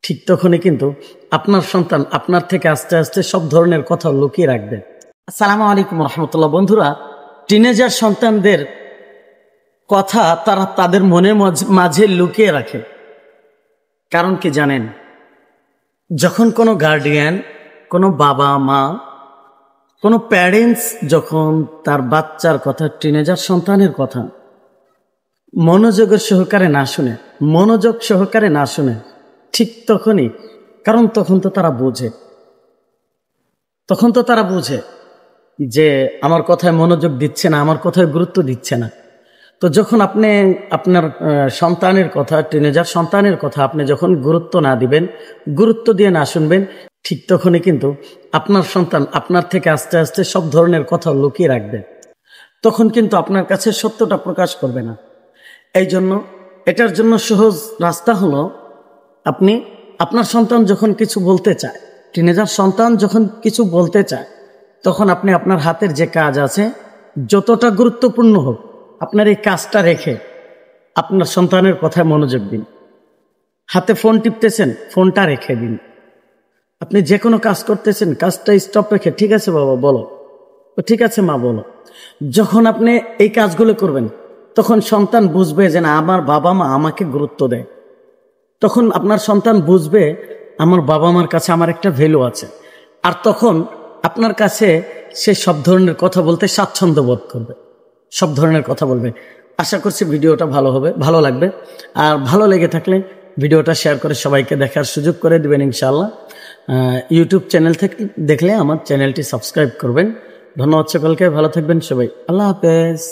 ঠিক তখনই কিন্তু আপনার সন্তান আপনার থেকে আস্তে আস্তে সব ধরনের কথা লুকিয়ে রাখবে। আসসালামু আলাইকুম রহমতুল্লাহ। বন্ধুরা, টিনেজার সন্তানদের কথা তারা তাদের মনের মাঝে লুকিয়ে রাখে। কারণ কি জানেন? যখন কোনো গার্ডিয়ান, কোনো বাবা মা, কোনো প্যারেন্টস যখন তার বাচ্চার কথা, টিনেজার সন্তানের কথা মনোযোগ সহকারে না শুনে ঠিক তখনই, কারণ তখন তো তারা বোঝে যে আমার কথায় মনোযোগ দিচ্ছে না, আমার কথায় গুরুত্ব দিচ্ছে না। তো যখন আপনি আপনার সন্তানের কথা, টিনেজার সন্তানের কথা আপনি যখন গুরুত্ব না দিবেন, গুরুত্ব দিয়ে না শুনবেন, ঠিক তখনই কিন্তু আপনার সন্তান আপনার থেকে আস্তে আস্তে সব ধরনের কথা লুকিয়ে রাখবে। তখন কিন্তু আপনার কাছে সত্যটা প্রকাশ করবে না। এই জন্য এটার জন্য সহজ রাস্তা হলো, আপনি আপনার সন্তান যখন কিছু বলতে চায়, টিনেজার সন্তান যখন কিছু বলতে চায়, তখন আপনি আপনার হাতের যে কাজ আছে, যতটা গুরুত্বপূর্ণ হোক, আপনার এই কাজটা রেখে আপনার সন্তানের কথায় মনোযোগ দিন। হাতে ফোন টিপতেছেন, ফোনটা রেখে দিন। আপনি যে কোনো কাজ করতেছেন, কাজটা স্টপ রেখে, ঠিক আছে বাবা বলো, ঠিক আছে মা বলো। যখন আপনি এই কাজগুলো করবেন, তখন সন্তান বুঝবে যে না, আমার বাবা মা আমাকে গুরুত্ব দেয়। তখন আপনার সন্তান বুঝবে আমার বাবা মার কাছে আমার একটা ভ্যালু আছে। আর তখন আপনার কাছে সে সব ধরনের কথা বলতে স্বাচ্ছন্দ্য বোধ করবে, সব ধরনের কথা বলবে। আশা করছি ভিডিওটা ভালো লাগবে। আর ভালো লেগে থাকলে ভিডিওটা শেয়ার করে সবাইকে দেখার সুযোগ করে দিবেন ইনশাআল্লাহ। ইউটিউব চ্যানেল থেকে দেখলে আমার চ্যানেলটি সাবস্ক্রাইব করবেন। ধন্যবাদ সকলকে, ভালো থাকবেন সবাই। আল্লাহ হাফেজ।